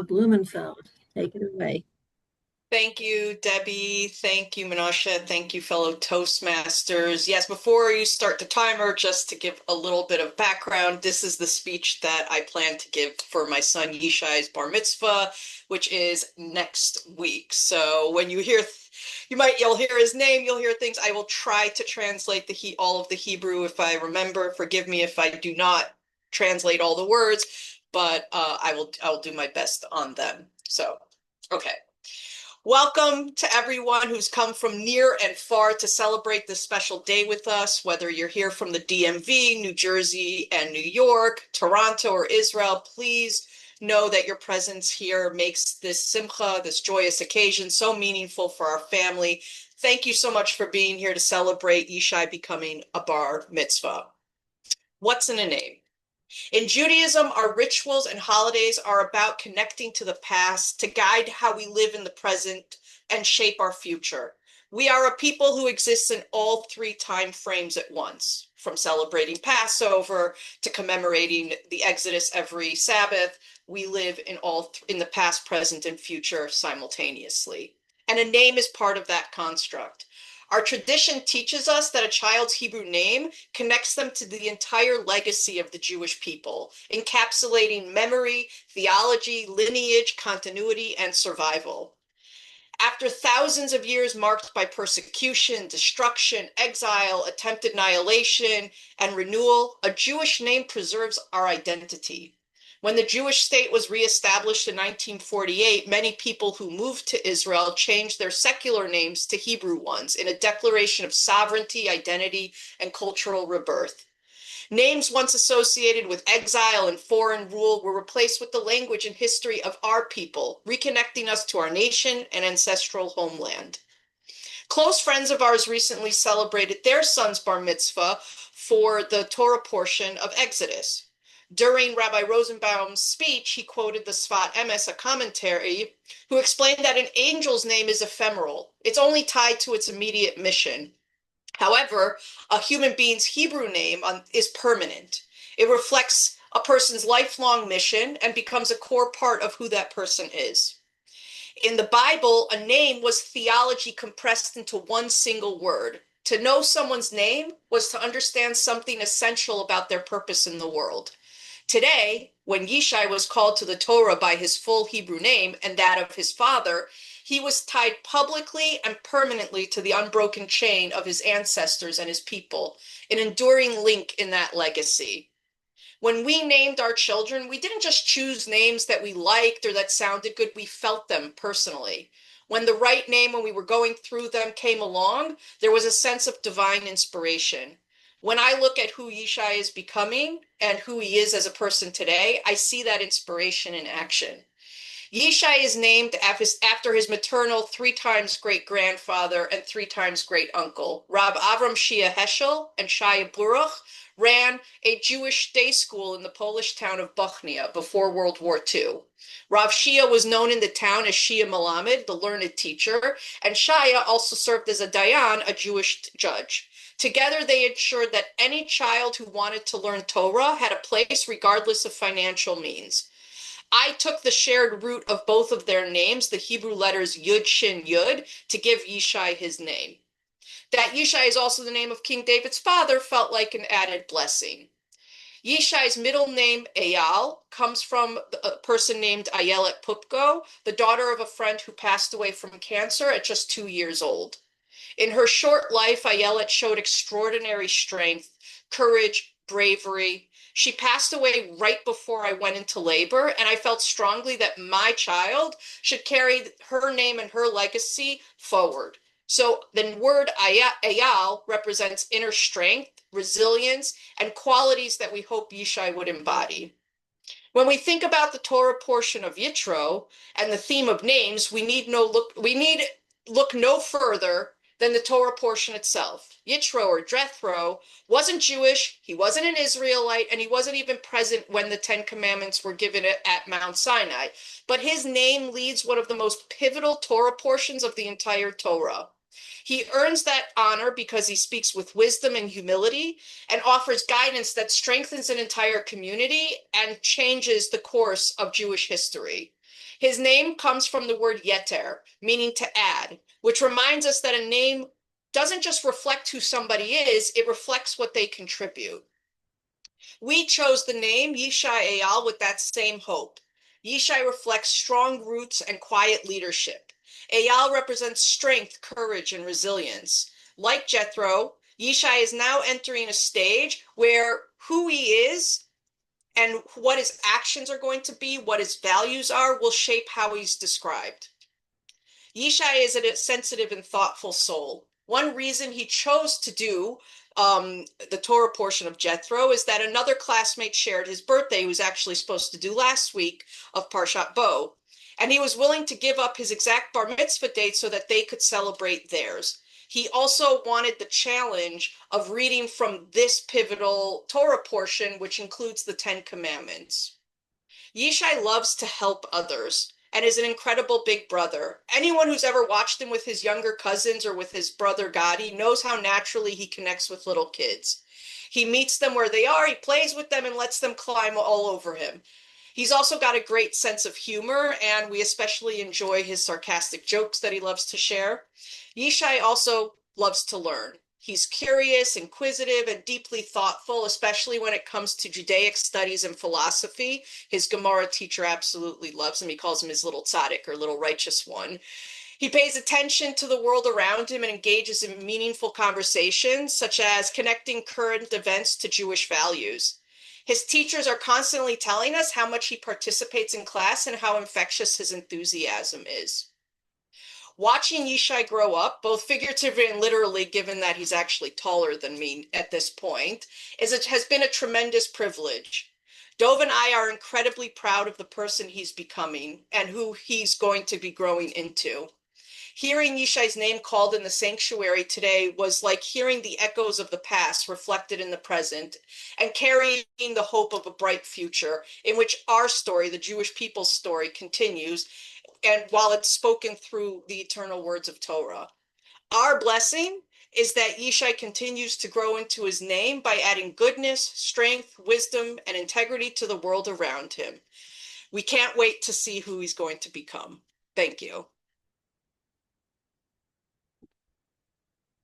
Aliza Blumenfeld. Take it away. Thank you, Debbie. Thank you, Menashe. Thank you, fellow Toastmasters. Yes, before you start the timer, just to give a little bit of background, this is the speech that I plan to give for my son Yishai's bar mitzvah, which is next week. So when you hear, you'll hear his name, you'll hear things. I will try to translate all of the Hebrew if I remember. Forgive me if I do not translate all the words, but I will do my best on them. So, okay. Welcome to everyone who's come from near and far to celebrate this special day with us, whether you're here from the DMV, New Jersey, and New York, Toronto, or Israel. Please know that your presence here makes this simcha, this joyous occasion, so meaningful for our family. Thank you so much for being here to celebrate Yishai becoming a bar mitzvah. What's in a name? In Judaism, our rituals and holidays are about connecting to the past to guide how we live in the present and shape our future. We are a people who exists in all three time frames at once, from celebrating Passover to commemorating the Exodus every Sabbath. We live in the past, present, and future simultaneously. And a name is part of that construct. Our tradition teaches us that a child's Hebrew name connects them to the entire legacy of the Jewish people, encapsulating memory, theology, lineage, continuity, and survival. After thousands of years marked by persecution, destruction, exile, attempted annihilation, and renewal, a Jewish name preserves our identity. When the Jewish state was reestablished in 1948, many people who moved to Israel changed their secular names to Hebrew ones in a declaration of sovereignty, identity, and cultural rebirth. Names once associated with exile and foreign rule were replaced with the language and history of our people, reconnecting us to our nation and ancestral homeland. Close friends of ours recently celebrated their son's bar mitzvah for the Torah portion of Exodus. During Rabbi Rosenbaum's speech, he quoted the Sfat Emes, a commentary, who explained that an angel's name is ephemeral. It's only tied to its immediate mission. However, a human being's Hebrew name is permanent. It reflects a person's lifelong mission and becomes a core part of who that person is. In the Bible, a name was theology compressed into one single word. To know someone's name was to understand something essential about their purpose in the world. Today, when Yishai was called to the Torah by his full Hebrew name and that of his father, he was tied publicly and permanently to the unbroken chain of his ancestors and his people, an enduring link in that legacy. When we named our children, we didn't just choose names that we liked or that sounded good, we felt them personally. When the right name, when we were going through them, came along, there was a sense of divine inspiration. When I look at who Yishai is becoming and who he is as a person today, I see that inspiration in action. Yishai is named after his maternal 3 times great-grandfather and 3 times great-uncle. Rab Avram Shia Heschel and Shaya Buruch ran a Jewish day school in the Polish town of Bochnia before World War II. Rav Shia was known in the town as Shia Melamed, the learned teacher, and Shaya also served as a Dayan, a Jewish judge. Together, they ensured that any child who wanted to learn Torah had a place regardless of financial means. I took the shared root of both of their names, the Hebrew letters Yud, Shin, Yud, to give Yishai his name. That Yishai is also the name of King David's father felt like an added blessing. Yishai's middle name, Eyal, comes from a person named Ayelet Pupko, the daughter of a friend who passed away from cancer at just 2 years old. In her short life, Ayelet showed extraordinary strength, courage, bravery. She passed away right before I went into labor, and I felt strongly that my child should carry her name and her legacy forward. So the word Eyal represents inner strength, resilience, and qualities that we hope Yishai would embody. When we think about the Torah portion of Yitro and the theme of names, we need look no further than the Torah portion itself. Yitro, or Jethro, wasn't Jewish, he wasn't an Israelite, and he wasn't even present when the 10 Commandments were given at Mount Sinai. But his name leads one of the most pivotal Torah portions of the entire Torah. He earns that honor because he speaks with wisdom and humility and offers guidance that strengthens an entire community and changes the course of Jewish history. His name comes from the word yeter, meaning to add, which reminds us that a name doesn't just reflect who somebody is, it reflects what they contribute. We chose the name Yishai Eyal with that same hope. Yishai reflects strong roots and quiet leadership. Eyal represents strength, courage, and resilience. Like Jethro, Yishai is now entering a stage where who he is and what his actions are going to be, what his values are, will shape how he's described. Yishai is a sensitive and thoughtful soul. One reason he chose to do the Torah portion of Jethro is that another classmate shared his birthday, he was actually supposed to do last week of Parshat Bo. And he was willing to give up his exact bar mitzvah date so that they could celebrate theirs. He also wanted the challenge of reading from this pivotal Torah portion, which includes the Ten Commandments. Yishai loves to help others and is an incredible big brother. Anyone who's ever watched him with his younger cousins or with his brother Gadi knows how naturally he connects with little kids. He meets them where they are, he plays with them and lets them climb all over him. He's also got a great sense of humor, and we especially enjoy his sarcastic jokes that he loves to share. Yishai also loves to learn. He's curious, inquisitive, and deeply thoughtful, especially when it comes to Judaic studies and philosophy. His Gemara teacher absolutely loves him. He calls him his little tzaddik or little righteous one. He pays attention to the world around him and engages in meaningful conversations, such as connecting current events to Jewish values. His teachers are constantly telling us how much he participates in class and how infectious his enthusiasm is. Watching Yishai grow up, both figuratively and literally, given that he's actually taller than me at this point, has been a tremendous privilege. Dov and I are incredibly proud of the person he's becoming and who he's going to be growing into. Hearing Yishai's name called in the sanctuary today was like hearing the echoes of the past reflected in the present and carrying the hope of a bright future in which our story, the Jewish people's story, continues, and while it's spoken through the eternal words of Torah. Our blessing is that Yishai continues to grow into his name by adding goodness, strength, wisdom, and integrity to the world around him. We can't wait to see who he's going to become. Thank you.